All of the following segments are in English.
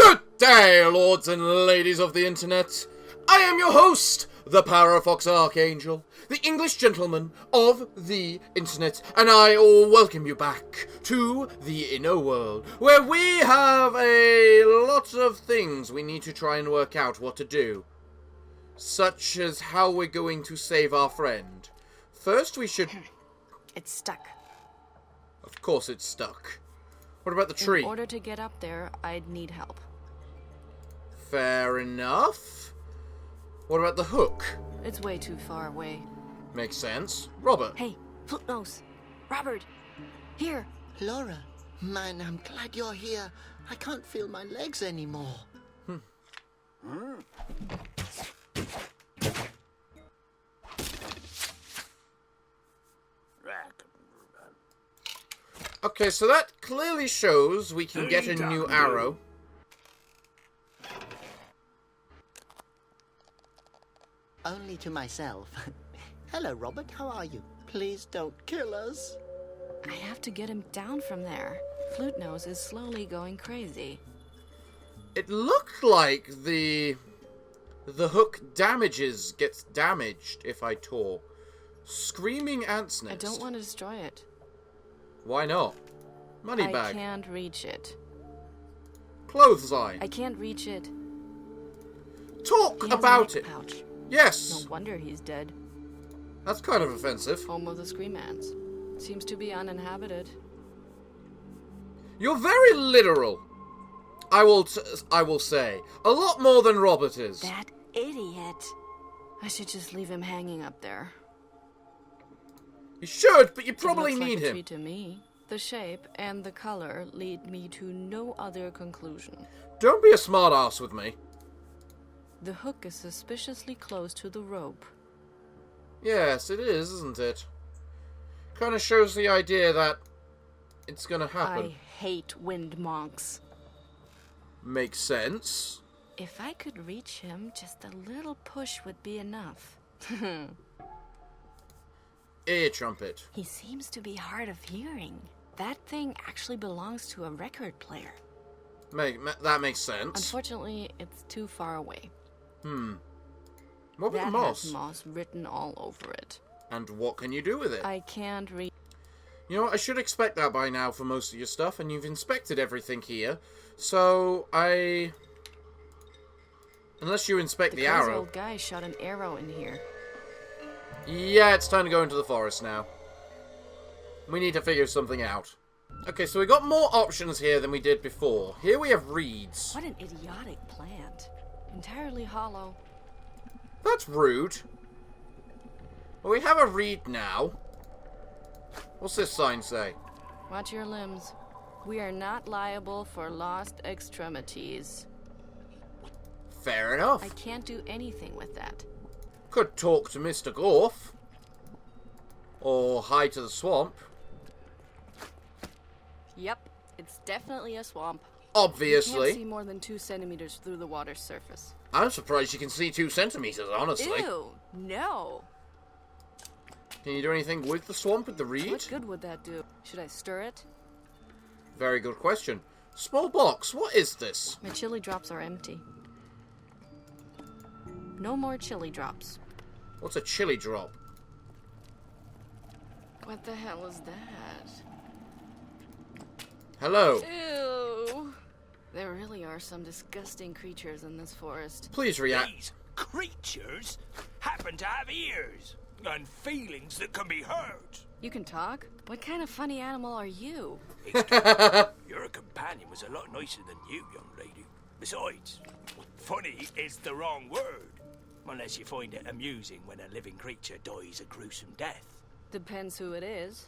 Good day, lords and ladies of the internet. I am your host, the Parafox Archangel, the English gentleman of the internet, and I welcome you back to the inner world, where we have a lot of things we need to try and work out what to do, such as how we're going to save our friend. First, we should... It's stuck. Of course it's stuck. What about the tree? In order to get up there, I'd need help. Fair enough. What about the hook? It's way too far away. Makes sense. Robert. Hey, Footnose. Robert. Here. Laura. Man, I'm glad you're here. I can't feel my legs anymore. Okay, so that clearly shows we can get a new arrow. Only to myself. Hello, Robert. How are you? Please don't kill us. I have to get him down from there. Flutenose is slowly going crazy. It looked like the hook gets damaged if I tore. Screaming ant's nest. I don't want to destroy it. Why not? Money bag. I can't reach it. Clothesline. I can't reach it. Talk He has about a it. neck pouch. Yes. No wonder he's dead. That's kind of offensive. Home of the Scream Ants. Seems to be uninhabited. You're very literal. I will say. A lot more than Robert is. That idiot. I should just leave him hanging up there. You should, but you It probably looks need like a him. tree to me. The shape and the color lead me to no other conclusion. Don't be a smartass with me. The hook is suspiciously close to the rope. Yes, it is, isn't it? Kind of shows the idea that it's gonna happen. I hate wind monks. Makes sense. If I could reach him, just a little push would be enough. Ear trumpet. He seems to be hard of hearing. That thing actually belongs to a record player. That makes sense. Unfortunately, it's too far away. What with the That moss? has moss written all over it. And what can you do with it? I can't read. You know what, I should expect that by now for most of your stuff, and you've inspected everything here. So, unless you inspect the crazy arrow. old guy shot an arrow in here. Yeah, it's time to go into the forest now. We need to figure something out. Okay, so we got more options here than we did before. Here we have reeds. What an idiotic plant. Entirely hollow. That's rude. Well, we have a reed now. What's this sign say? Watch your limbs. We are not liable for lost extremities. Fair enough. I can't do anything with that. Could talk to Mr. Gorf. Or hide to the swamp. Yep, it's definitely a swamp. Obviously. You can't see more than 2 centimeters through the water's surface. I'm surprised you can see 2 centimeters, honestly. Ew, no. Can you do anything with the swamp with the reed? What good would that do? Should I stir it? Very good question. Small box, what is this? My chili drops are empty. No more chili drops. What's a chili drop? What the hell is that? Hello. Ew. There really are some disgusting creatures in this forest. Please react. These creatures happen to have ears and feelings that can be hurt. You can talk? What kind of funny animal are you? Your companion was a lot nicer than you, young lady. Besides, funny is the wrong word. Unless you find it amusing when a living creature dies a gruesome death. Depends who it is.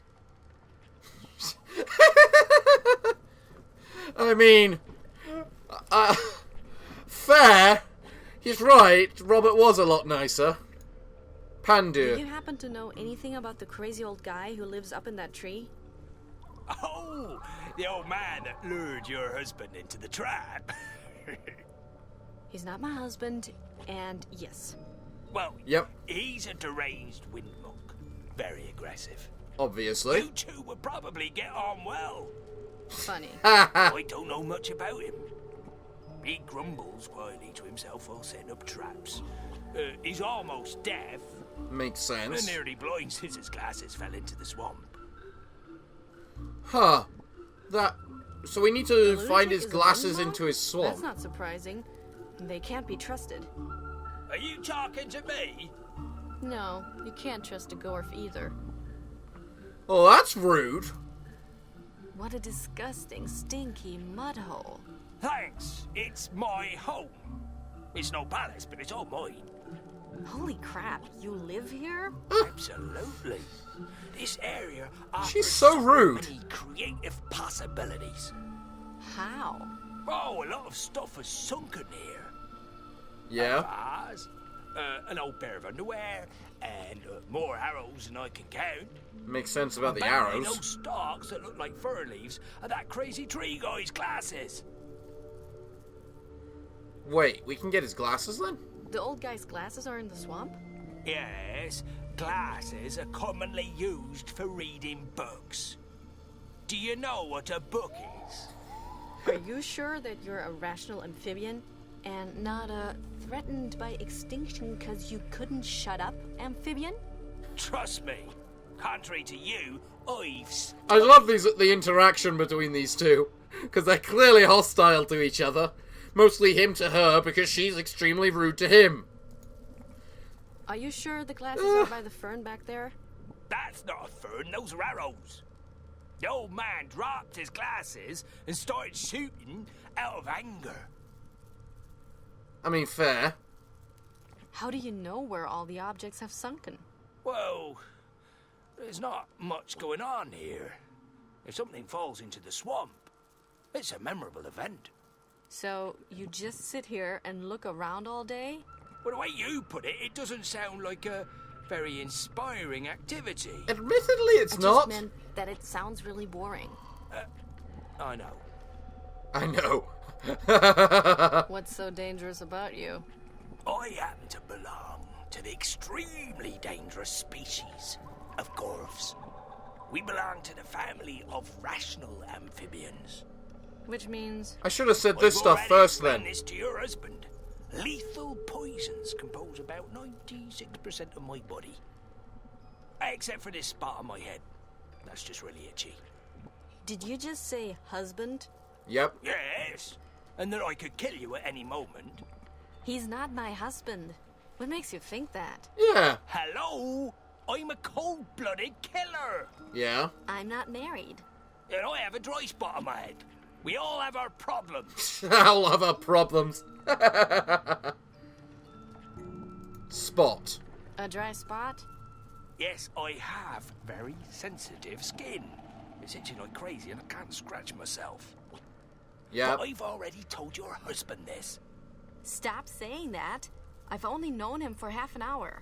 I mean, fair. He's right. Robert was a lot nicer. Do Pandu. you happen to know anything about the crazy old guy who lives up in that tree? Oh, the old man that lured your husband into the trap. He's not my husband, and yes. Well, Yep, he's a deranged wind monk. Very aggressive. obviously. You two would probably get on well. Funny. I don't know much about him. He grumbles quietly to himself while setting up traps. He's almost deaf. Makes And sense. nearly blind since his glasses fell into the swamp. Huh. So we need to The find lunatic his is a glasses lumberjack? into his swamp. That's not surprising. They can't be trusted. Are you talking to me? No, you can't trust a dwarf either. Oh, that's rude. What a disgusting, stinky mud hole. Thanks. It's my home. It's no palace, but it's all mine. Holy crap, you live here? Absolutely. This area offers She's so rude. many creative possibilities. How? Oh, a lot of stuff is sunken here. Yeah. Vase, an old pair of underwear, and more arrows than I can count. Makes sense about the Apparently arrows. those stalks that look like fir leaves are that crazy tree guy's glasses. Wait, we can get his glasses then? The old guy's glasses are in the swamp? Yes, glasses are commonly used for reading books. Do you know what a book is? Are you sure that you're a rational amphibian and not a threatened by extinction because you couldn't shut up amphibian? Trust me, contrary to you, I love the interaction between these two, because they're clearly hostile to each other. Mostly him to her, because she's extremely rude to him. Are you sure the glasses are by the fern back there? That's not a fern, those are arrows. The old man dropped his glasses and started shooting out of anger. I mean, fair. How do you know where all the objects have sunken? Well, there's not much going on here. If something falls into the swamp, it's a memorable event. So, you just sit here and look around all day? Well, the way you put it, it doesn't sound like a very inspiring activity. Admittedly, it's I not. just meant that it sounds really boring. I know. I know. What's so dangerous about you? I happen to belong to the extremely dangerous species of gorfs. We belong to the family of rational amphibians. Which means... I should have said this I've stuff already first explained then. this to your husband. Lethal poisons compose about 96% of my body. Except for this spot on my head. That's just really itchy. Did you just say husband? Yep. Yes, and that I could kill you at any moment. He's not my husband. What makes you think that? Yeah. Hello? I'm a cold-blooded killer. Yeah. I'm not married. And I have a dry spot on my head. We all have our problems. I'll have our problems. Spot. A dry spot? Yes, I have very sensitive skin. It's itching like crazy and I can't scratch myself. Yep. But I've already told your husband this. Stop saying that. I've only known him for half an hour.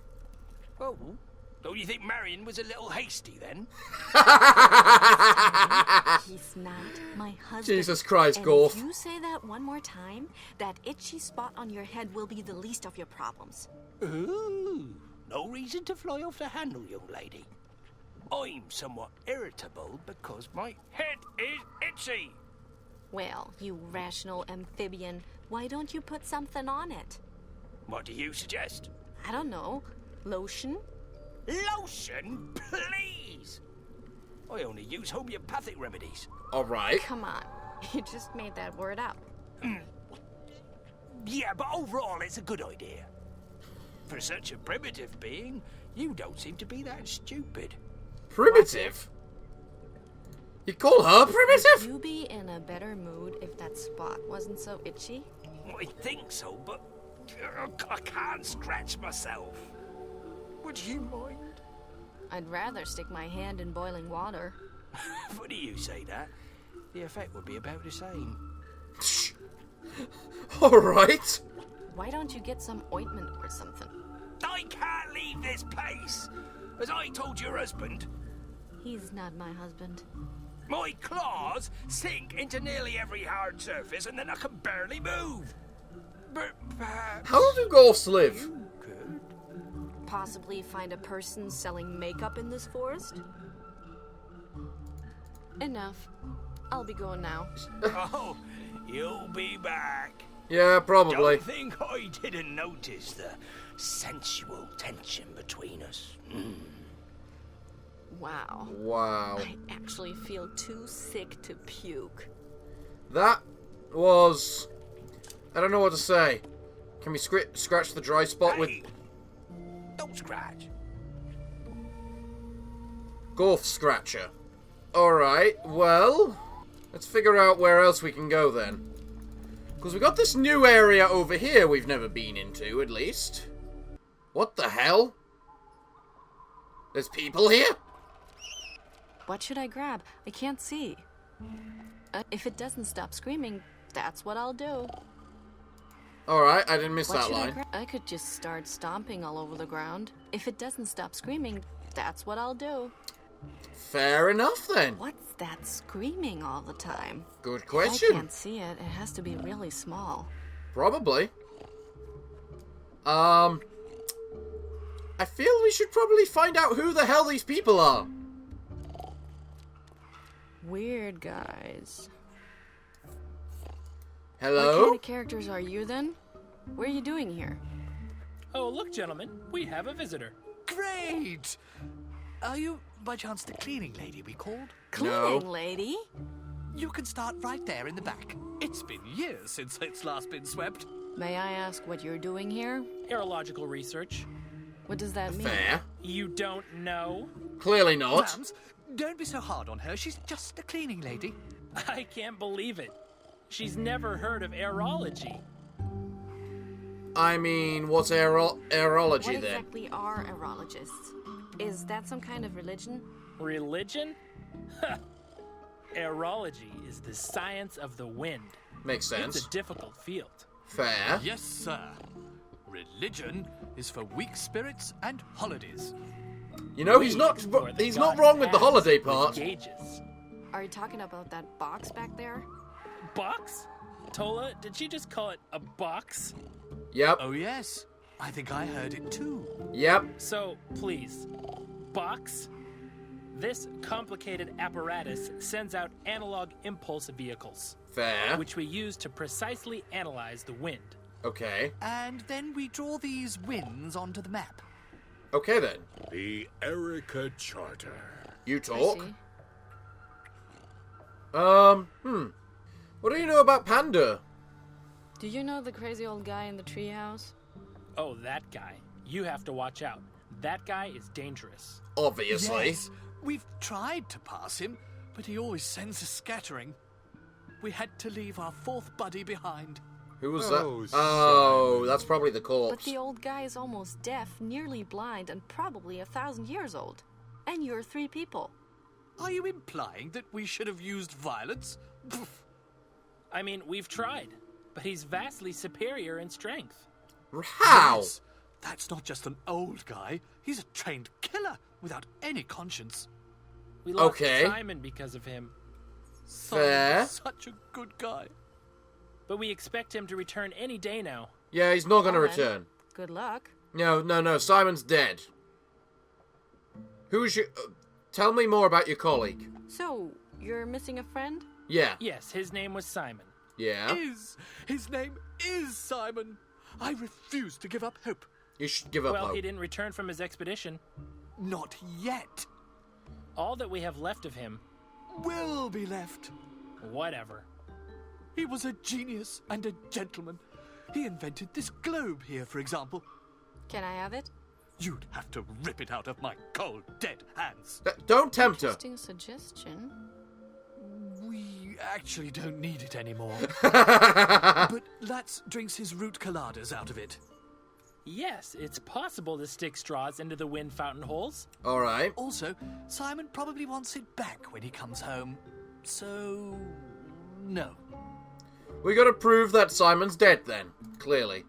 Oh, don't you think Marion was a little hasty then? He's not my husband. Jesus Christ, and Gorf. if you say that one more time, that itchy spot on your head will be the least of your problems. Ooh, no reason to fly off the handle, young lady. I'm somewhat irritable because my head is itchy. Well, you rational amphibian, why don't you put something on it? What do you suggest? I don't know. Lotion? Lotion, please! I only use homeopathic remedies. Alright. Come on. You just made that word up. Yeah, but overall it's a good idea. For such a primitive being, you don't seem to be that stupid. Primitive? You call her Would primitive? you be in a better mood if that spot wasn't so itchy? I think so, but I can't scratch myself. Would you mind? I'd rather stick my hand in boiling water. Funny you say that. The effect would be about the same. Alright. Why don't you get some ointment or something? I can't leave this place! As I told your husband, He's not my husband. my claws sink into nearly every hard surface and then I can barely move. But perhaps How do Gorfs live? you could. Possibly find a person selling makeup in this forest? Enough. I'll be going now. Oh, you'll be back. Yeah, probably. Don't think I didn't notice the sensual tension between us. Wow. Wow. I actually feel too sick to puke. That was... I don't know what to say. Can we scratch the dry spot with... Hey, don't scratch. Golf Scratcher. Alright, well... Let's figure out where else we can go then. Because we got this new area over here we've never been into, at least. What the hell? There's people here? What should I grab? I can't see. If it doesn't stop screaming, that's what I'll do. Alright, I didn't miss What that should line. I could just start stomping all over the ground. If it doesn't stop screaming, that's what I'll do. Fair enough then. What's that screaming all the time? Good I question. can't see it. It has to be really small. Probably. I feel we should probably find out who the hell these people are. Weird guys. What Hello? kind of characters are you then? What are you doing here? Oh, look, gentlemen, we have a visitor. Great! Are you, by chance, the cleaning lady we called? Cleaning lady? You can start right there in the back. It's been years since it's last been swept. May I ask what you're doing here? Aerological research. What does that mean? Fair. You don't know? Clearly not. Lambs, don't be so hard on her. She's just a cleaning lady. I can't believe it. She's never heard of aerology. I mean, what's aerology What then? exactly are aerologists? Is that some kind of religion? Religion? Aerology is the science of the wind. Makes It's sense. a difficult field. Fair. Yes, sir. Religion is for weak spirits and holidays. You know, he's not explore the he's not gods' wrong with the hands holiday with part. Gauges. Are you talking about that box back there? Box? Tola, did she just call it a box? Yep. Oh, yes. I think I heard it too. Yep. So, please, box? This complicated apparatus sends out analog impulse vehicles, Fair. which we use to precisely analyze the wind. Okay. And then we draw these winds onto the map. Okay then. The Erica Charter. You I talk. see. What do you know about Panda? Do you know the crazy old guy in the treehouse? Oh, that guy. You have to watch out. That guy is dangerous. Obviously. Yes, we've tried to pass him, but he always sends us scattering. We had to leave our fourth buddy behind. Who was Oh, that? Oh, that's probably the But corpse. the old guy is almost deaf, nearly blind, and probably 1,000 years old. And you're 3 people. Are you implying that we should have used violence? Pff, I mean, we've tried, but he's vastly superior in strength. How? yes, that's not just an old guy. He's a trained killer without any conscience. We lost Okay. Simon because of him, Fair. Simon's such a good guy. but we expect him to return any day now. Yeah, he's not gonna Well then, return. Good luck. No. Simon's dead. Who's your... tell me more about your colleague. So, you're missing a friend? Yeah. Yes, his name was Simon. Yeah. His name is Simon. I refuse to give up hope. You should give up Well, hope. he didn't return from his expedition. Not yet. All that we have left of him, Will be left. whatever. He was a genius and a gentleman. He invented this globe here, for example. Can I have it? You'd have to rip it out of my cold, dead hands. Don't tempt her. Interesting suggestion. We actually don't need it anymore. But Latz drinks his root coladas out of it. Yes, it's possible to stick straws into the wind fountain holes. Alright. Also, Simon probably wants it back when he comes home. So, no. We gotta prove that Simon's dead then. Clearly.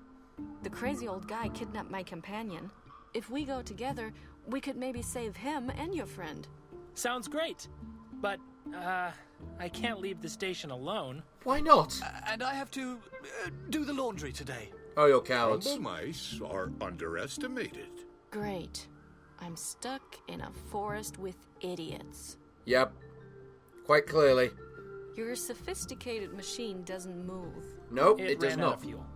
The crazy old guy kidnapped my companion. If we go together, we could maybe save him and your friend. Sounds great. But, I can't leave the station alone. Why not? And I have to do the laundry today. Oh, you're cowards. Rumble mice are underestimated. Great. I'm stuck in a forest with idiots. Yep. Quite clearly. Your sophisticated machine doesn't move. Nope, it does ran out not. of fuel.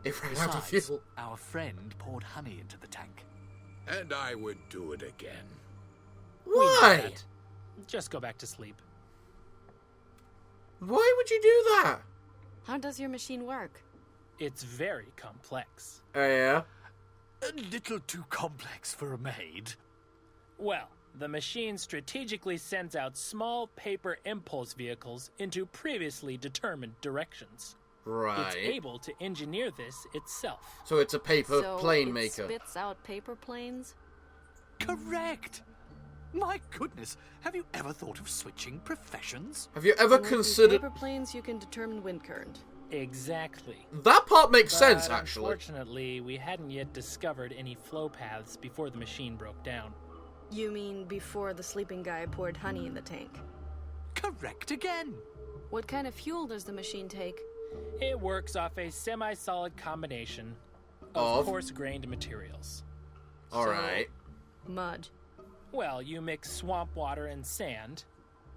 It ran out of Besides, fuel. our friend poured honey into the tank. And I would do it again. We know Why? that. Just go back to sleep. Why would you do that? How does your machine work? It's very complex. Oh, yeah? A little too complex for a maid. Well, the machine strategically sends out small paper impulse vehicles into previously determined directions. Right. It's able to engineer this itself. So it's a paper So plane it maker. spits out paper planes? Correct! My goodness, have you ever thought of switching professions? Have you ever And with these considered... paper planes, you can determine wind current. Exactly. That part makes sense, But actually. Unfortunately, we hadn't yet discovered any flow paths before the machine broke down. You mean before the sleeping guy poured honey in the tank? Correct again! What kind of fuel does the machine take? It works off a semi-solid combination of coarse-grained materials. Alright. Mud. Well, you mix swamp water and sand,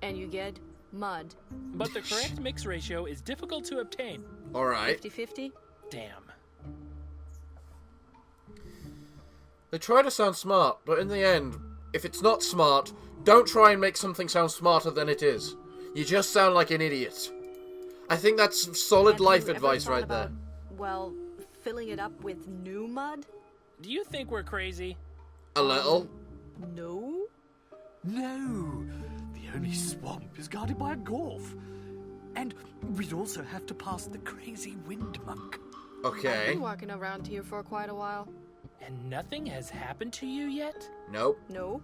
And you get mud. but the correct mix ratio is difficult to obtain. Alright. 50-50? Damn. They try to sound smart, but in the end, if it's not smart, don't try and make something sound smarter than it is. You just sound like an idiot. I think that's solid Have life you ever advice thought right about, there. well, filling it up with new mud? Do you think we're crazy? A little. No? No! The only swamp is guarded by a gorf. And we'd also have to pass the crazy wind monk. I've Okay. been walking around here for quite a while. And nothing has happened to you yet? Nope. No.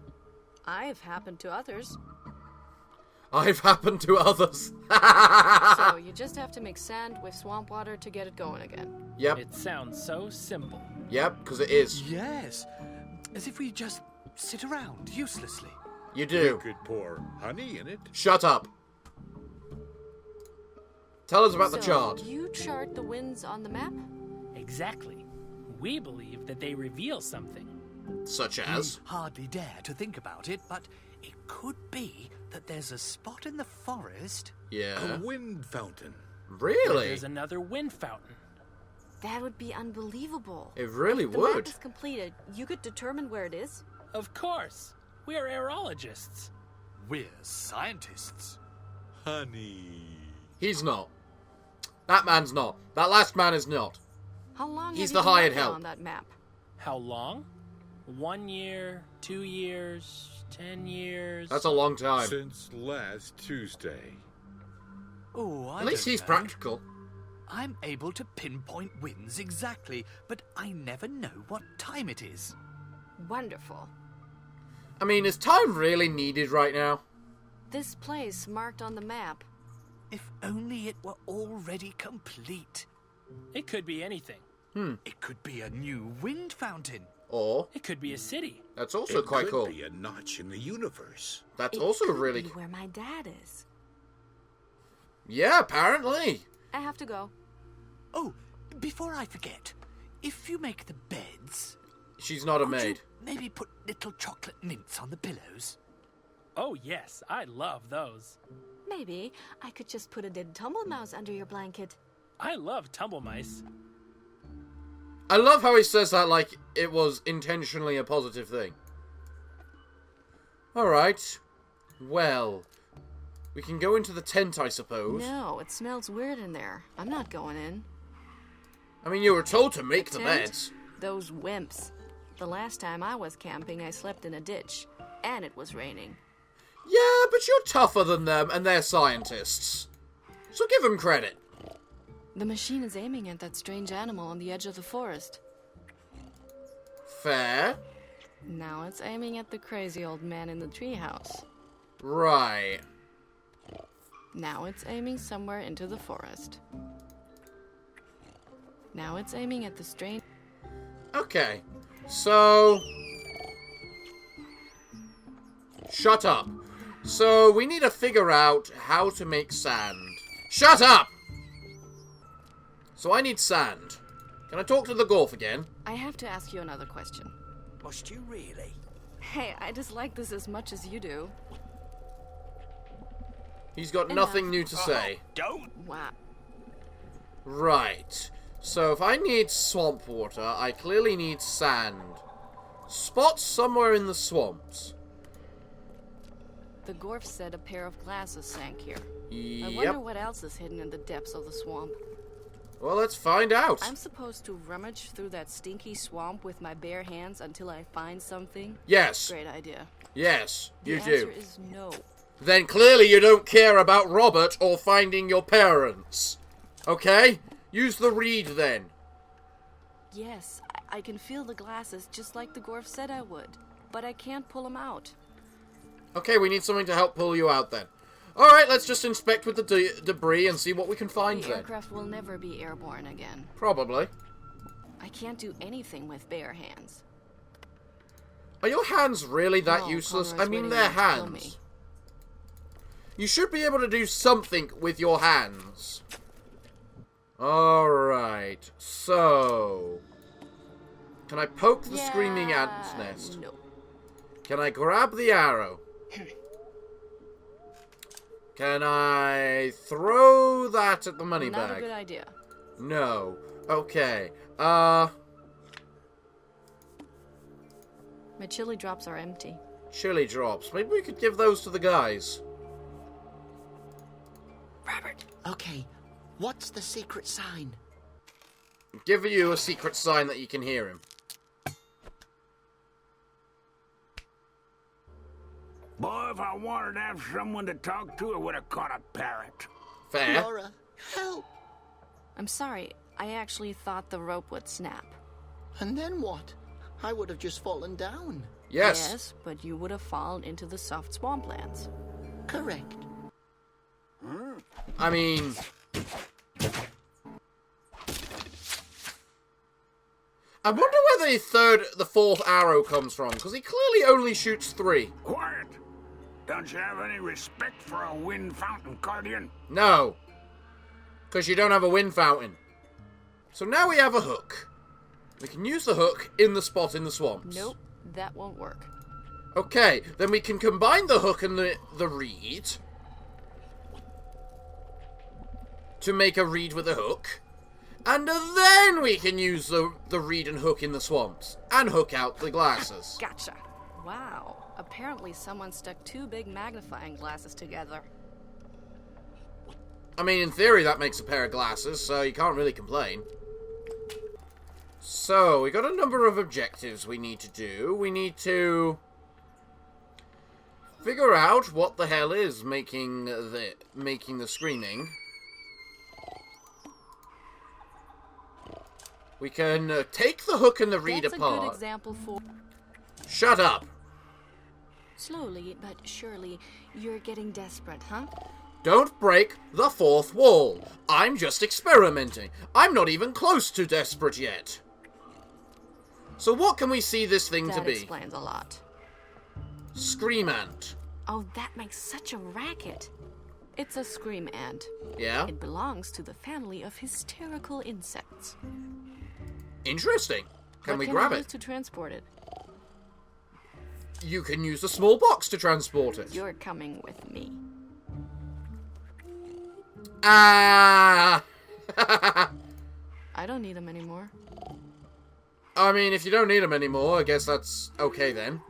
I've happened to others. I've happened to others. So you just have to mix sand with swamp water to get it going again. Yep. It sounds so simple. Yep, because it is. Yes, as if we just sit around uselessly. You You do. could pour honey in it. Shut up. Tell us about the So, chart. you chart the winds on the map? Exactly. We believe that they reveal something. Such as? We hardly dare to think about it, but it could be that there's a spot in the forest. Yeah. A wind fountain. Really? There's another wind fountain. That would be unbelievable. It really If the map would. is completed, you could determine where it is? Of course. We are aerologists. We're scientists. Honey. He's not. That man's not. That last man is not. How long He's have the you been hired working help. on that map? How long? 1 year, 2 years, 10 years. That's a long time. Since last Tuesday. Oh, I At least don't he's know. practical. I'm able to pinpoint winds exactly, but I never know what time it is. Wonderful. I mean, is time really needed right now? This place marked on the map. If only it were already complete. It could be anything. It could be a new wind fountain. Or, It could be a city. that's also It quite could cool. be a notch in the universe. That's It also could really be cool. where my dad is. Yeah, apparently. I have to go. Oh, before I forget, if you make the beds, She's not a could maid. you maybe put little chocolate mints on the pillows? Oh, yes, I love those. Maybe I could just put a dead tumble mouse under your blanket. I love tumble mice. I love how he says that like it was intentionally a positive thing. Alright. Well, we can go into the tent, I suppose. No, it smells weird in there. I'm not going in. I mean, you were told to make the Tent? beds. Those wimps. The last time I was camping, I slept in a ditch. And it was raining. Yeah, but you're tougher than them, and they're scientists. So give them credit. The machine is aiming at that strange animal on the edge of the forest. Fair. Now it's aiming at the crazy old man in the treehouse. Right. Now it's aiming somewhere into the forest. Now it's aiming at the strange... Okay. So... Shut up. So, we need to figure out how to make sand. Shut up! So I need sand. Can I talk to the Gorf again? I have to ask you another question. Must you really? Hey, I dislike this as much as you do. He's got Enough. nothing new to say. Don't. Wow. Right. So if I need swamp water, I clearly need sand. Spots somewhere in the swamps. The Gorf said a pair of glasses sank here. I Yep. wonder what else is hidden in the depths of the swamp. Well, let's find out. I'm supposed to rummage through that stinky swamp with my bare hands until I find something? Yes. Great idea. Yes, you The do. answer is no. Then clearly you don't care about Robert or finding your parents. Okay? Use the reed then. Yes, I can feel the glasses just like the Gorf said I would. But I can't pull them out. Okay, we need something to help pull you out then. Alright, let's just inspect with the debris and see what we can find The then. aircraft will never be airborne again. Probably. I can't do anything with bare hands. Are your hands really that No, useless? Conroy's I mean, waiting they're there to kill me. hands. You should be able to do something with your hands. Alright, so... Can I poke the screaming ant's nest? No. Can I grab the arrow? Can I throw that at the money Not bag? a good idea. No. Okay. My chili drops are empty. Chili drops. Maybe we could give those to the guys. Robert. Okay, what's the secret sign? Give you a secret sign that you can hear him. Boy, if I wanted to have someone to talk to, I would have caught a parrot. Fair. Laura, help! I'm sorry. I actually thought the rope would snap. And then what? I would have just fallen down. Yes. Yes, but you would have fallen into the soft swamplands. Correct. I mean... I wonder where the fourth arrow comes from, because he clearly only shoots 3. Quiet! Don't you have any respect for a wind fountain guardian? No. Because you don't have a wind fountain. So now we have a hook. We can use the hook in the spot in the swamps. Nope, that won't work. Okay, then we can combine the hook and the reed to make a reed with a hook. And then we can use the reed and hook in the swamps and hook out the glasses. Gotcha. Wow. Apparently someone stuck 2 big magnifying glasses together. I mean, in theory, that makes a pair of glasses, so you can't really complain. So, we got a number of objectives we need to do. We need to figure out what the hell is making the screaming. We can take the hook and the reed That's apart. a good example for... Shut up! Slowly but surely, you're getting desperate, huh? Don't break the fourth wall. I'm just experimenting. I'm not even close to desperate yet. So what can we see this thing to That be? explains a lot. Scream ant. Oh, that makes such a racket. It's a scream ant. Yeah? It belongs to the family of hysterical insects. Interesting. Can we What grab I use it? to transport it? You can use the small box to transport it. You're coming with me. Ah! I don't need them anymore. I mean, if you don't need them anymore, I guess that's okay then.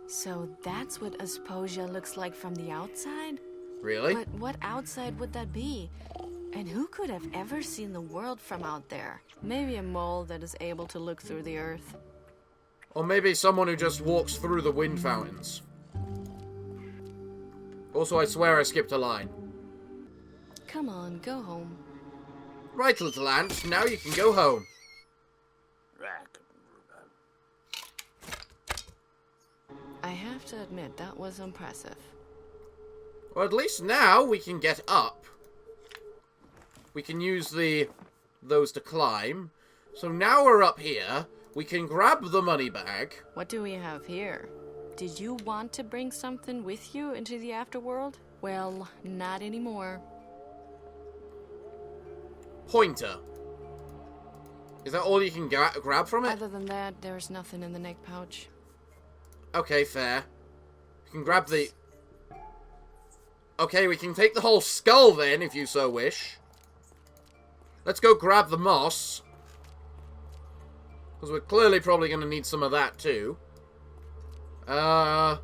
So that's what Asposia looks like from the outside? Really? But what outside would that be? And who could have ever seen the world from out there? Maybe a mole that is able to look through the earth. Or maybe someone who just walks through the wind fountains. Also, I swear I skipped a line. Come on, go home. Right, little ant, now you can go home. I have to admit, that was impressive. Or at least now we can get up. We can use those to climb. So now we're up here. We can grab the money bag. What do we have here? Did you want to bring something with you into the afterworld? Well, not anymore. Pointer. Is that all you can grab from it? Other than that, there's nothing in the neck pouch. Okay, fair. You can grab the... Okay, we can take the whole skull then, if you so wish. Let's go grab the moss. Because we're clearly probably going to need some of that too. Not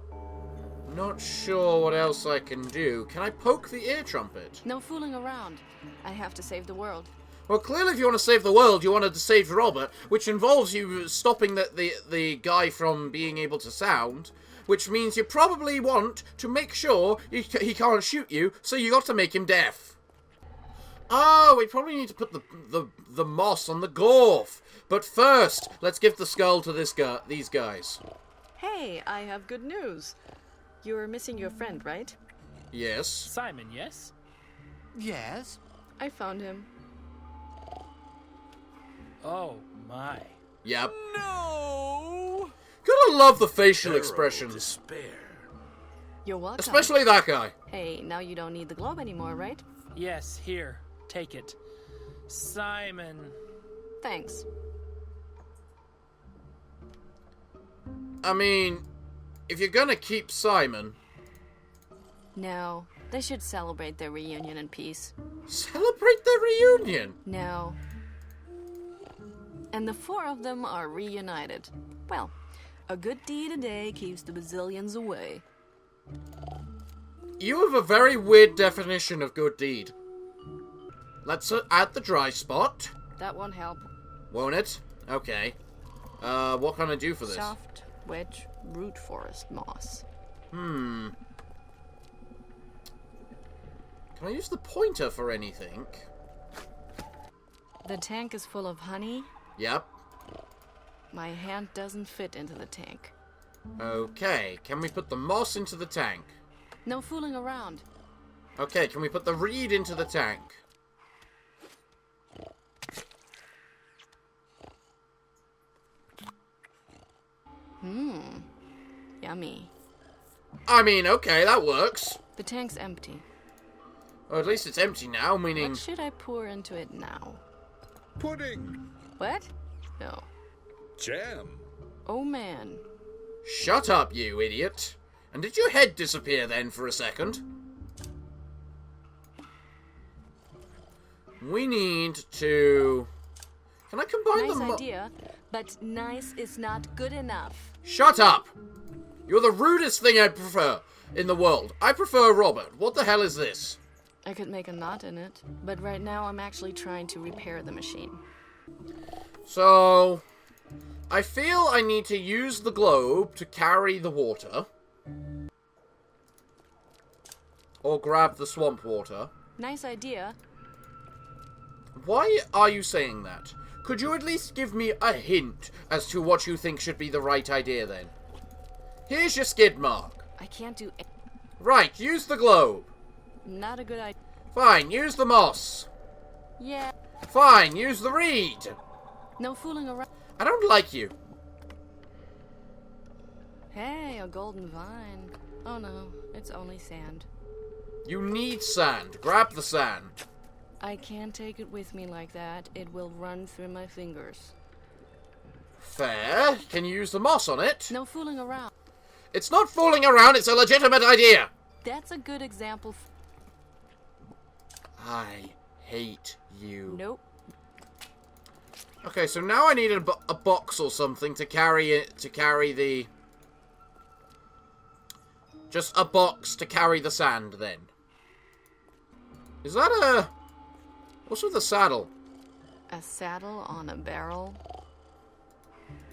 sure what else I can do. Can I poke the ear trumpet? No fooling around. I have to save the world. Well, clearly if you want to save the world, you wanted to save Robert, which involves you stopping the guy from being able to sound, which means you probably want to make sure he can't shoot you, so you got to make him deaf. Oh, we probably need to put the moss on the Gorf. But first, let's give the skull to these guys. Hey, I have good news. You're missing your friend, right? Yes. Simon, yes? Yes? I found him. Oh, my. Yep. No! Gotta love the facial Arrow expressions. Despair. You're welcome. Especially that guy. Hey, now you don't need the globe anymore, right? Yes, here. Take it. Simon. Thanks. I mean, if you're gonna keep Simon... No, they should celebrate their reunion in peace. Celebrate their reunion? No. And the four of them are reunited. Well, a good deed a day keeps the bazillions away. You have a very weird definition of good deed. Let's add the dry spot. That won't help. Won't it? Okay. What can I do for this? Soft, wedge, root forest moss. Can I use the pointer for anything? The tank is full of honey. Yep. My hand doesn't fit into the tank. Okay, can we put the moss into the tank? No fooling around. Okay, can we put the reed into the tank? Yummy. I mean, okay, that works. The tank's empty. Or at least it's empty now, meaning... What should I pour into it now? Pudding. What? No. Jam. Oh man. Shut up, you idiot. And did your head disappear then for a second? We need to... Can I combine Nice the idea, but nice is not good enough. Shut up! You're the rudest thing I prefer in the world. I prefer Robert. What the hell is this? I could make a knot in it, but right now I'm actually trying to repair the machine. So... I feel I need to use the globe to carry the water. Or grab the swamp water. Nice idea. Why are you saying that? Could you at least give me a hint as to what you think should be the right idea then? Here's your skid mark. I can't do Right, use the globe. Not a good idea. Fine, use the moss. Yeah. Fine, use the reed. No fooling around. I don't like you. Hey, a golden vine. Oh no, it's only sand. You need sand. Grab the sand. I can't take it with me like that. It will run through my fingers. Fair. Can you use the moss on it? No fooling around. It's not fooling around, it's a legitimate idea. That's a good example. I hate you. Nope. Okay, so now I need a box or something to carry it, just a box to carry the sand then. Is that a... What's with the saddle? A saddle on a barrel?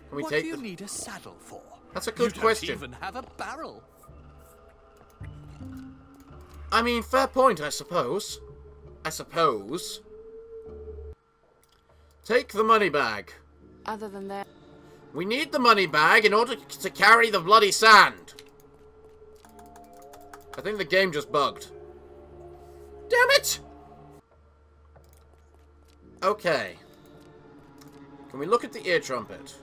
Can we What take do you the... need a saddle for? That's a good you question. don't even have a barrel. I mean, fair point, I suppose. Take the money bag. Other than that, We need the money bag in order to carry the bloody sand. I think the game just bugged. Damn it! Okay. Can we look at the ear trumpet?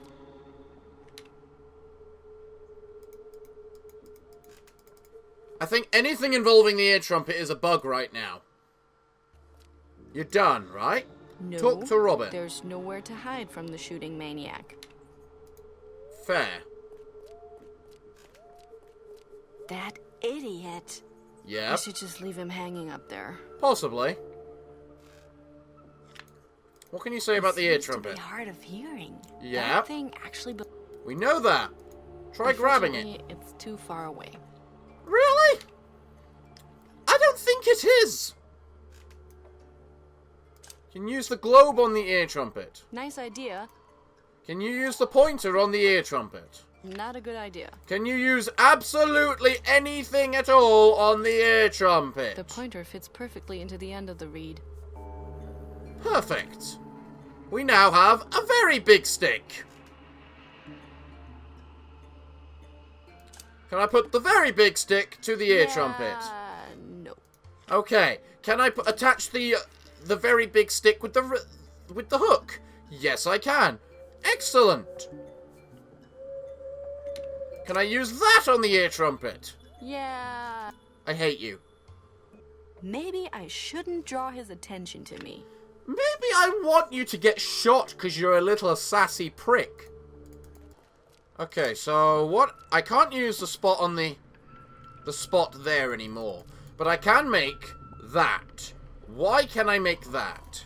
I think anything involving the ear trumpet is a bug right now. You're done, right? no. Talk to Robin. There's nowhere to hide from the shooting maniac. Fair. That idiot. I Yep. should just leave him hanging up there. Possibly. What can you say about the ear Seems to trumpet? be hard of hearing. Yep. That thing actually. We know that. Try grabbing it. Unfortunately, it's too far away. Really? I don't think it is. Can you use the globe on the ear trumpet? Nice idea. Can you use the pointer on the ear trumpet? Not a good idea. Can you use absolutely anything at all on the ear trumpet? The pointer fits perfectly into the end of the reed. Perfect. We now have a very big stick. Can I put the very big stick to the ear trumpet? No. Okay. Can I attach the very big stick with the hook? Yes, I can. Excellent. Can I use that on the ear trumpet? Yeah. I hate you. Maybe I shouldn't draw his attention to me. Maybe I want you to get shot because you're a little sassy prick. Okay, so what? I can't use the spot on the spot there anymore. But I can make that. Why can I make that?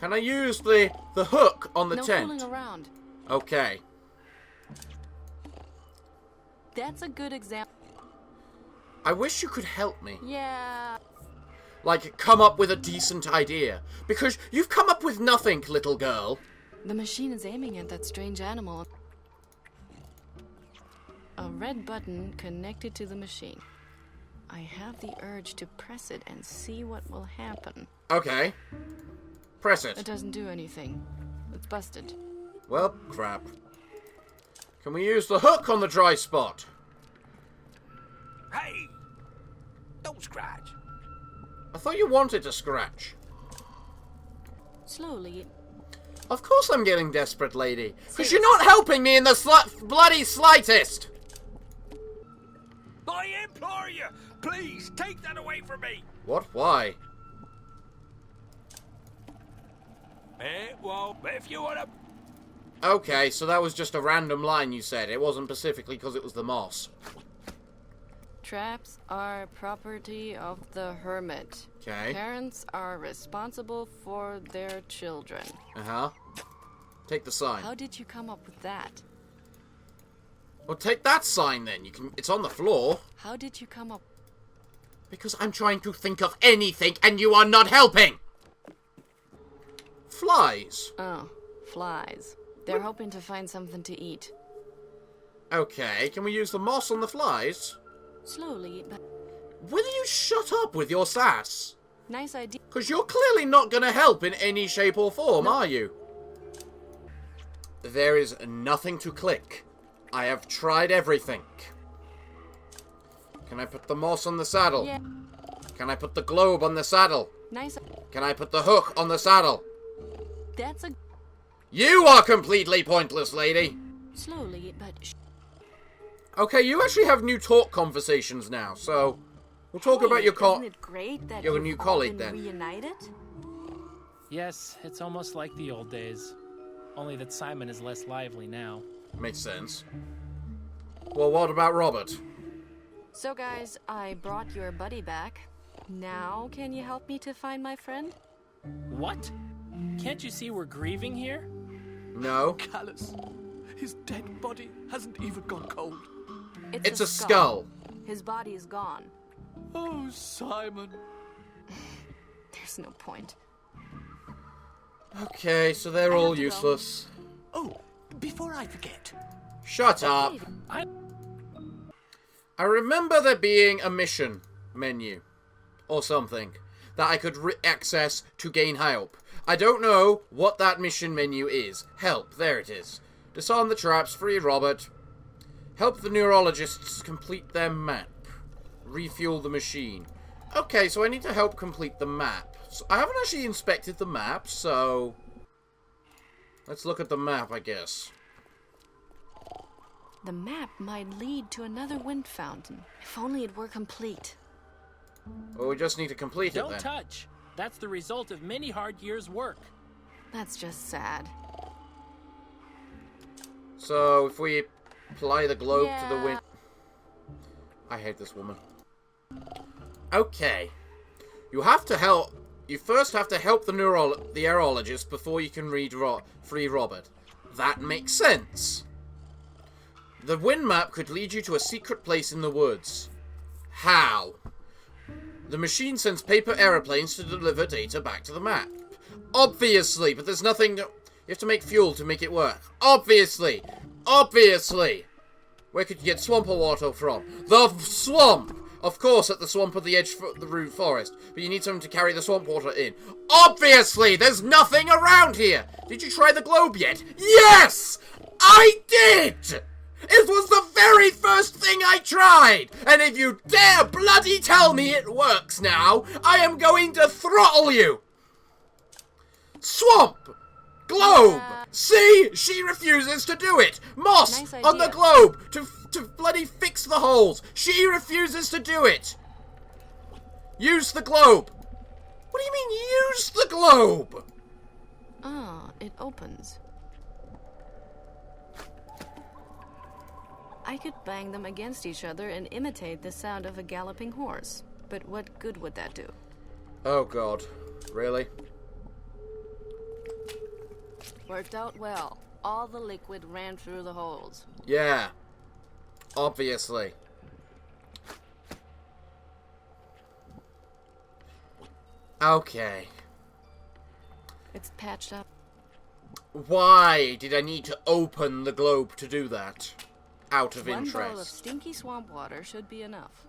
Can I use the hook on the No tent? fooling around. Okay. That's a good example. I wish you could help me. Yeah. Like, come up with a decent idea. Because you've come up with nothing, little girl. The machine is aiming at that strange animal. A red button connected to the machine. I have the urge to press it and see what will happen. Okay. Press It it. doesn't do anything. It's busted. Well, crap. Can we use the hook on the dry spot? Hey! Don't scratch. I thought you wanted to scratch. Slowly. Of course I'm getting desperate, lady. Because you're not helping me in the bloody slightest. I implore you, please take that away from me. What? Why? Well, if you want to... Okay, so that was just a random line you said. It wasn't specifically because it was the moss. Traps are property of the hermit. Okay. Parents are responsible for their children. Uh-huh. Take the sign. How did you come up with that? Well, take that sign then. It's on the floor. How did you come up? Because I'm trying to think of anything and you are not helping. Flies. Oh, flies. They're hoping to find something to eat. Okay, can we use the moss on the flies? Slowly, but Will you shut up with your sass? nice idea. Because you're clearly not going to help in any shape or form, are you? There is nothing to click. I have tried everything. Can I put the moss on the saddle? Yeah, Can I put the globe on the saddle? nice. Can I put the hook on the saddle? That's a You are completely pointless, lady. slowly, but Okay, you actually have new talk conversations now, so we'll talk about your Isn't it great that your you've new all colleague been then. reunited? Yes, it's almost like the old days. Only that Simon is less lively now. Makes sense. Well, what about Robert? So, guys, I brought your buddy back. Now, can you help me to find my friend? What? Can't you see we're grieving here? No. Callous. His dead body hasn't even gone cold. It's a skull. His body is gone. Oh, Simon. There's no point. Okay, so they're I all have to go. useless. Oh, before I forget. Shut up. I... I remember there being a mission menu or something that I could access to gain help. I don't know what that mission menu is. Help, there it is. Disarm the traps, free Robert. Help the neurologists complete their map. Refuel the machine. Okay, so I need to help complete the map. So I haven't actually inspected the map, so let's look at the map, I guess. The map might lead to another wind fountain. If only it were complete. Well, we just need to complete it Don't then. touch. That's the result of many hard years' work. That's just sad. So if we apply the globe to the Yeah. wind, I hate this woman. Okay. You have to help... You first have to help the aerologist before you can free Robert. That makes sense. The wind map could lead you to a secret place in the woods. How? The machine sends paper aeroplanes to deliver data back to the map. Obviously, but there's nothing... You have to make fuel to make it work. Obviously! Obviously! Where could you get swamp water from? The swamp! Of course, at the swamp at the edge of the root forest. But you need someone to carry the swamp water in. Obviously! There's nothing around here! Did you try the globe yet? Yes! I did! It was the very first thing I tried! And if you dare bloody tell me it works now, I am going to throttle you! Swamp! Globe! See? She refuses to do it! Moss! Nice On the idea. globe! To bloody fix the holes! She refuses to do it! Use the globe! What do you mean, use the globe? Ah, it opens. I could bang them against each other and imitate the sound of a galloping horse. But what good would that do? Oh god. Really? Worked out well. All the liquid ran through the holes. Yeah. Obviously. Okay. It's patched up. Why did I need to open the globe to do that? Out of One bowl of interest. stinky swamp water should be enough.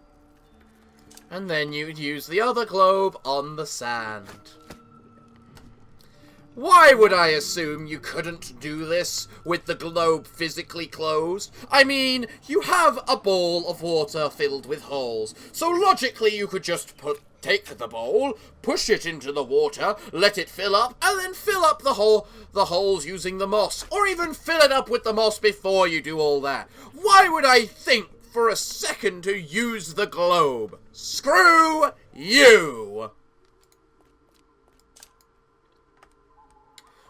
And then you'd use the other globe on the sand. Why would I assume you couldn't do this with the globe physically closed? I mean, you have a bowl of water filled with holes, so logically you could just take the bowl, push it into the water, let it fill up, and then fill up the holes using the moss, or even fill it up with the moss before you do all that. Why would I think for a second to use the globe? Screw you!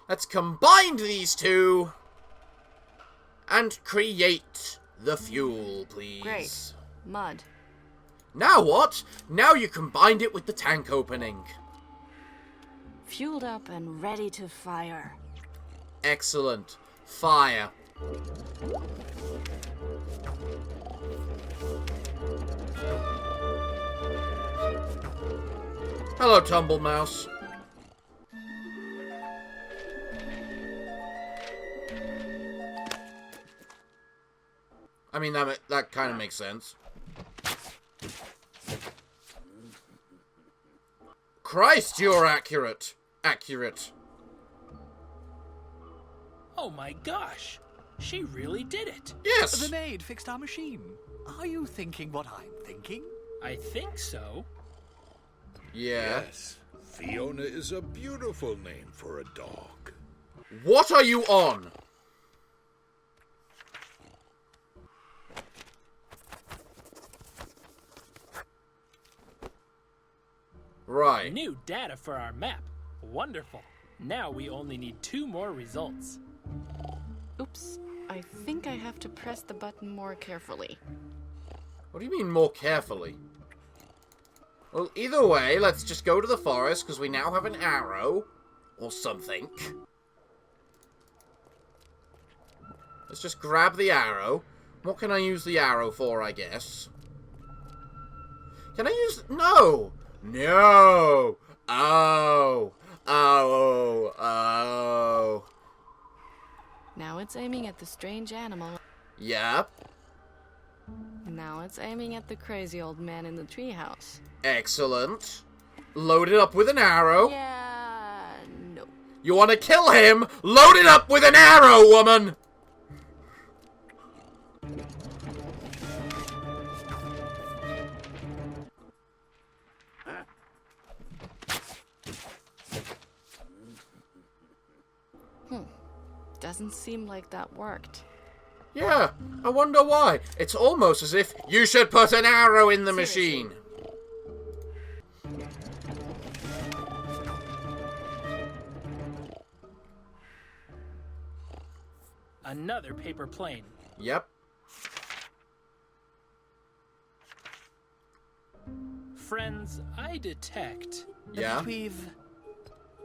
Let's combine these two and create the fuel, please. Great. Mud. Now what? Now you combined it with the tank opening. Fueled up and ready to fire. Excellent. Fire. Hello, Tumble Mouse. I mean, that kind of makes sense. Christ, you're accurate. Accurate. Oh my gosh! She really did it! Yes! The maid fixed our machine. Are you thinking what I'm thinking? I think so. Yeah. Yes. Fiona is a beautiful name for a dog. What are you on? Right. New data for our map. Wonderful. Now we only need 2 more results. Oops. I think I have to press the button more carefully. What do you mean more carefully? Well, either way, let's just go to the forest, because we now have an arrow. Or something. Let's just grab the arrow. What can I use the arrow for, I guess? Can I use... No! No! Oh! Oh! Oh! Now it's aiming at the strange animal. Yep. Now it's aiming at the crazy old man in the treehouse. Excellent. Load it up with an arrow. Yeah, no. You want to kill him? Load it up with an arrow, woman! Doesn't seem like that worked. Yeah, I wonder why. It's almost as if you should put an arrow in the machine. Another paper plane. Yep. Friends, I detect Yeah? that we've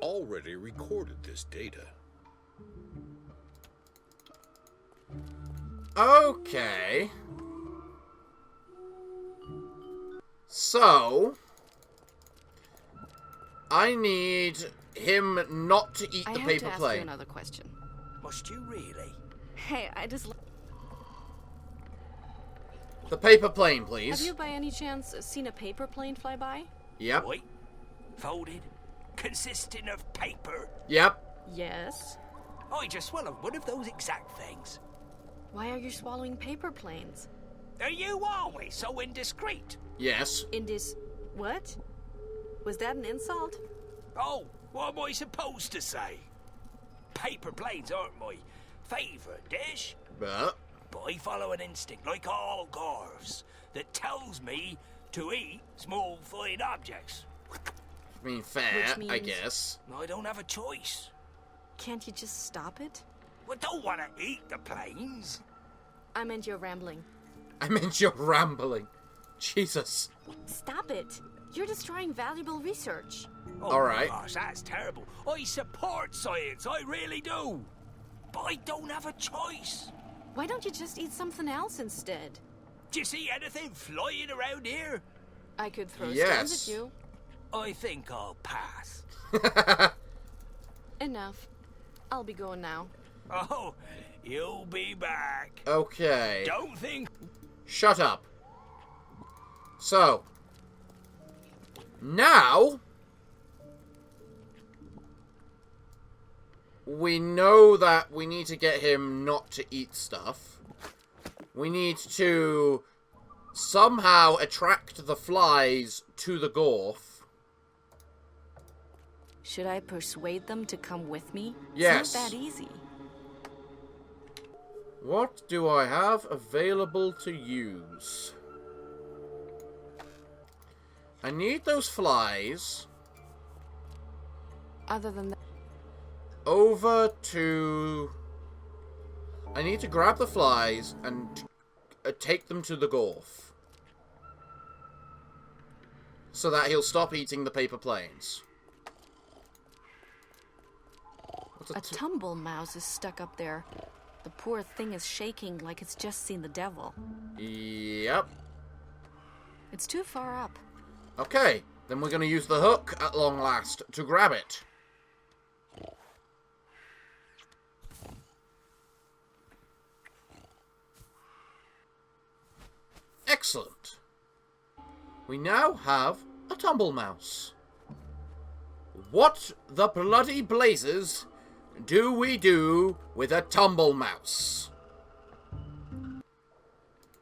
Already recorded this data. Okay. So, I need him not to eat I the have paper to ask you plane. another question. Must you really? Hey, I just... The paper plane, Have please. you by any chance seen a paper plane fly by? Yep. What? Folded? Consisting of paper? Yep. Yes. I just swallowed one of those exact things. Why are you swallowing paper planes? Are you always so indiscreet? Yes. In this... What? Was that an insult? Oh, what am I supposed to say? Paper planes aren't my favourite dish, But, but I follow an instinct, like all Gorves, that tells me to eat small flying objects. I mean, fair, Which I means- guess. I don't have a choice. Can't you just stop it? I don't want to eat the planes. I meant you're rambling. I meant you're rambling. Jesus. Stop it! You're destroying valuable research. Oh, All right. gosh, that's terrible. I support science, I really do. But I don't have a choice. Why don't you just eat something else instead? Do you see anything flying around here? I could throw Yes. stones at you. I think I'll pass. Enough. I'll be going now. Oh, you'll be back. Okay. Don't think... Shut up. So, now we know that we need to get him not to eat stuff. We need to somehow attract the flies to the Gorf. Should I persuade them to come with me? Yes. It's not that easy. What do I have available to use? I need those flies Other than that, over to... I need to grab the flies and take them to the Gorf. So that he'll stop eating the paper planes. What's a tumble mouse is stuck up there. The poor thing is shaking like it's just seen the devil. Yep. It's too far up. Okay, then we're going to use the hook at long last to grab it. Excellent. We now have a tumble mouse. What the bloody blazes do we do with a tumble mouse?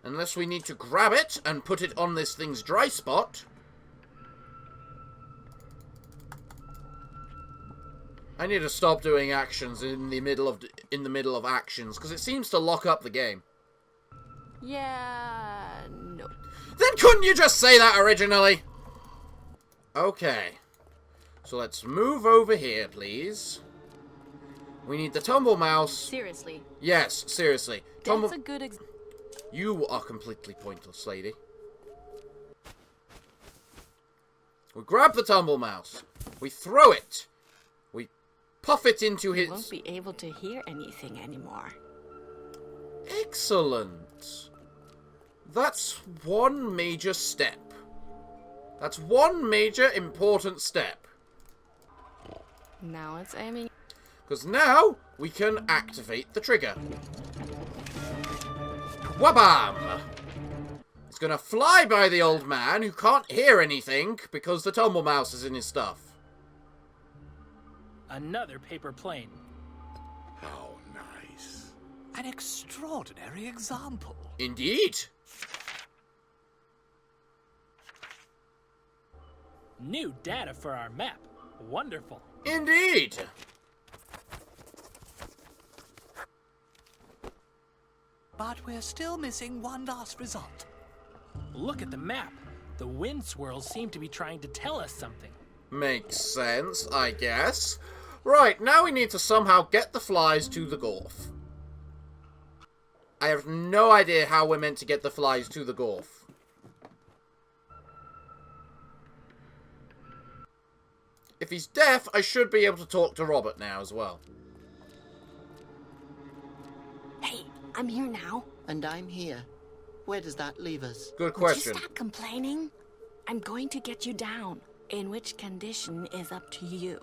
Unless we need to grab it and put it on this thing's dry spot. I need to stop doing actions in the middle of actions because it seems to lock up the game. Yeah, no. Then couldn't you just say that originally? Okay. So let's move over here, please. We need the tumble mouse. Seriously. Yes, seriously. That's a good You are completely pointless, lady. We grab the tumble mouse. We throw it. We puff it into You his... won't be able to hear anything anymore. Excellent. That's one major step. That's one major important step. Now it's aiming. Because now we can activate the trigger. Wabam! It's gonna fly by the old man who can't hear anything because the tumble mouse is in his stuff. another paper plane. How nice. An extraordinary example. Indeed. New data for our map. Wonderful. Indeed. But we're still missing one last result. Look at the map. The wind swirls seem to be trying to tell us something. Makes sense, I guess. Right, now we need to somehow get the flies to the Gorf. I have no idea how we're meant to get the flies to the Gorf. If he's deaf, I should be able to talk to Robert now as well. Hey, I'm here now. And I'm here. Where does that leave us? Good Would question. you stop complaining? I'm going to get you down. In which condition is up to you.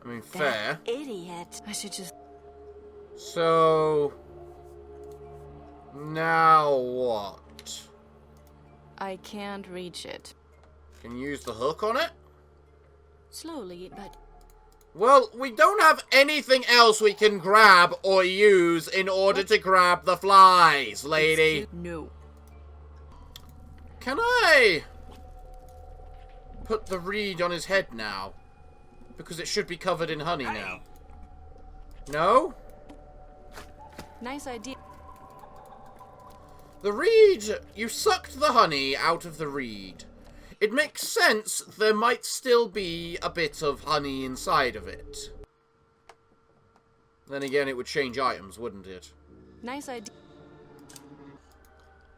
I mean, fair. That idiot. I should just... So... Now what? I can't reach it. Can you use the hook on it? Slowly, but... Well, we don't have anything else we can grab or use in order to grab the flies, lady. No. Can I put the reed on his head now? Because it should be covered in honey now. No? Nice idea. The reed, you sucked the honey out of the reed. It makes sense there might still be a bit of honey inside of it. Then again, it would change items, wouldn't it? Nice idea.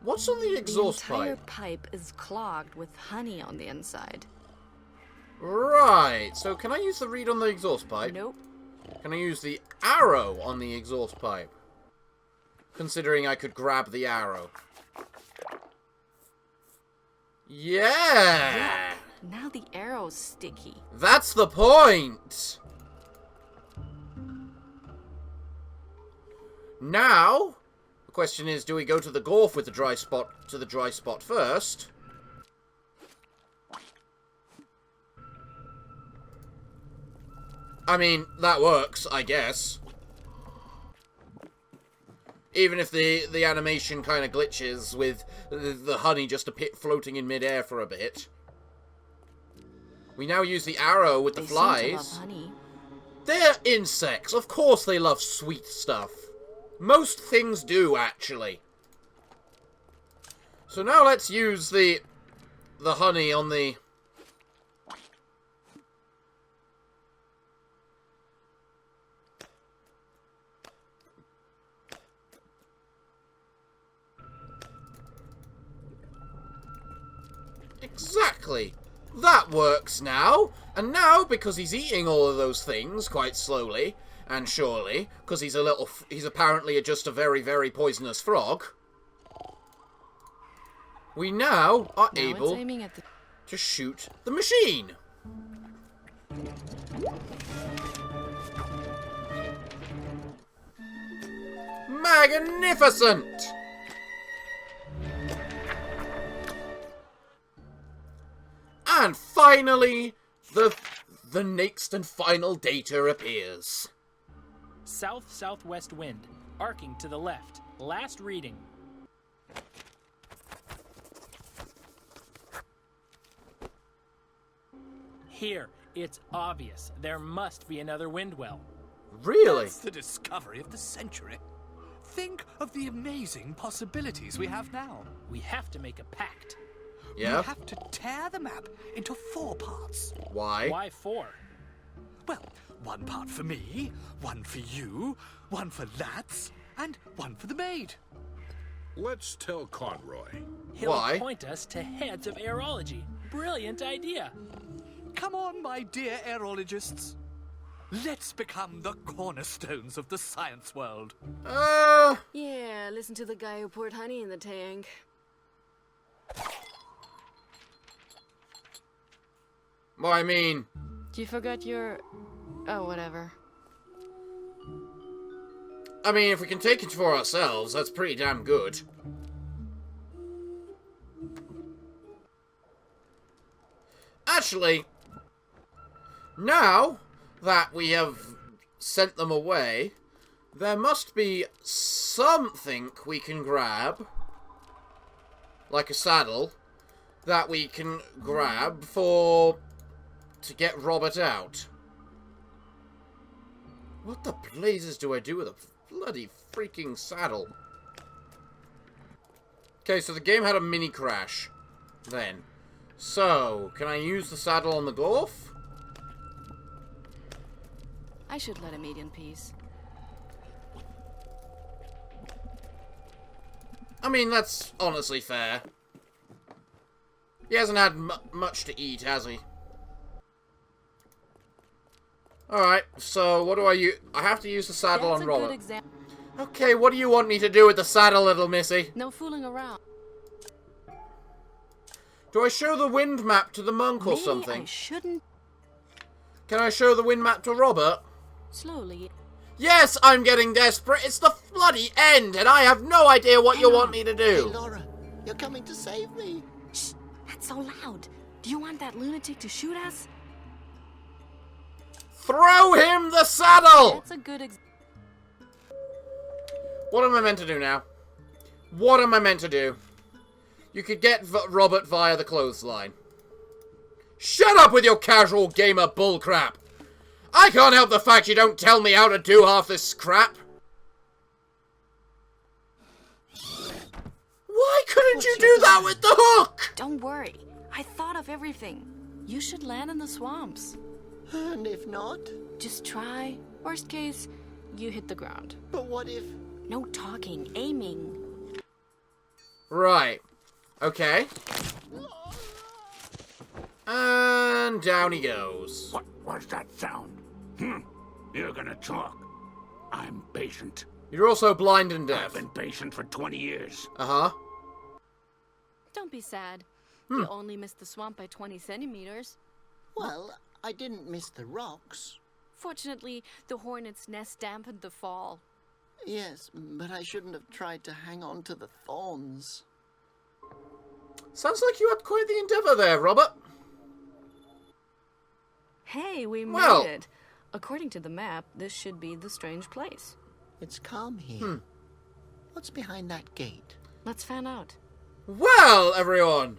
What's on the exhaust The entire pipe? pipe is clogged with honey on the inside. Right, so can I use the reed on the exhaust pipe? Nope. Can I use the arrow on the exhaust pipe? Considering I could grab the arrow. Yeah! Now the arrow's sticky. That's the point! Now, the question is, do we go to the Gorf with the dry spot first? I mean, that works, I guess. Even if the animation kind of glitches with the honey just floating in midair for a bit. We now use the arrow with the They flies. seem to love honey. They're insects. Of course they love sweet stuff. Most things do, actually. So now let's use the honey on the... Exactly. That works now. And now, because he's eating all of those things quite slowly and surely, because he's apparently just a very, very poisonous frog, we now are Now able it's aiming at the... to shoot the machine. Magnificent! And finally, the next and final data appears. South-southwest wind, arcing to the left. Last reading. Here, it's obvious. There must be another wind well. Really? That's the discovery of the century. Think of the amazing possibilities we have now. We have to make a pact. Yeah? We have to tear the map into 4 parts. Why? Why 4? Well, 1 part for me, 1 for you, 1 for Lats, and 1 for the maid. Let's tell Conroy. He'll Why? appoint us to heads of aerology. Brilliant idea. Come on, my dear aerologists. Let's become the cornerstones of the science world. Yeah, listen to the guy who poured honey in the tank. Well, I mean... You forgot your... Oh, whatever. I mean, if we can take it for ourselves, that's pretty damn good. Actually, now that we have sent them away, there must be something we can grab, like a saddle, that we can grab to get Robert out. What the blazes do I do with a bloody freaking saddle? Okay, so the game had a mini crash then. So, can I use the saddle on the Gorf? I should let him eat in peace. I mean, that's honestly fair. He hasn't had much to eat, has he? Alright, so what do I use? I have to use the saddle That's on a Robert. good example. Okay, what do you want me to do with the saddle, little missy? No fooling around. Do I show the wind map to the monk or Maybe something? I shouldn't. Can I show the wind map to Robert? Slowly. Yes, I'm getting desperate. It's the bloody end, and I have no idea what you want me to Hey, do. Laura, you're coming to save me. Shh, that's so loud. Do you want that lunatic to shoot us? Throw him the saddle! That's a good example. What am I meant to do now? What am I meant to do? You could get Robert via the clothesline. Shut up with your casual gamer bullcrap! I can't help the fact you don't tell me how to do half this crap. Why couldn't you do that with the hook? Don't worry. I thought of everything. You should land in the swamps. And if not? Just try. Worst case, you hit the ground. But what if... No talking, aiming. Right. Okay. And down he goes. What's that sound? You're gonna talk. I'm patient. You're also blind and deaf. I've been patient for 20 years. Uh-huh. Don't be sad. You only missed the swamp by 20 centimeters. Well, I didn't miss the rocks. Fortunately, the hornet's nest dampened the fall. Yes, but I shouldn't have tried to hang on to the thorns. Sounds like you had quite the endeavour there, Robert. Hey, we Well- made it. According to the map, this should be the strange place. It's calm here. What's behind that gate? Let's fan out. Well, everyone,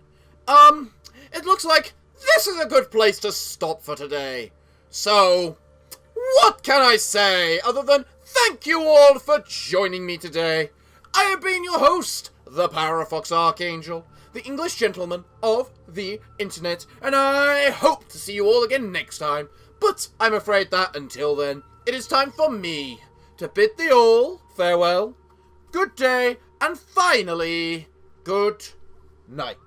it looks like this is a good place to stop for today. So, what can I say other than thank you all for joining me today? I have been your host, the Parafox Archangel, the English gentleman of the internet, and I hope to see you all again next time. But I'm afraid that until then, it is time for me to bid thee all farewell, good day, and finally, good night.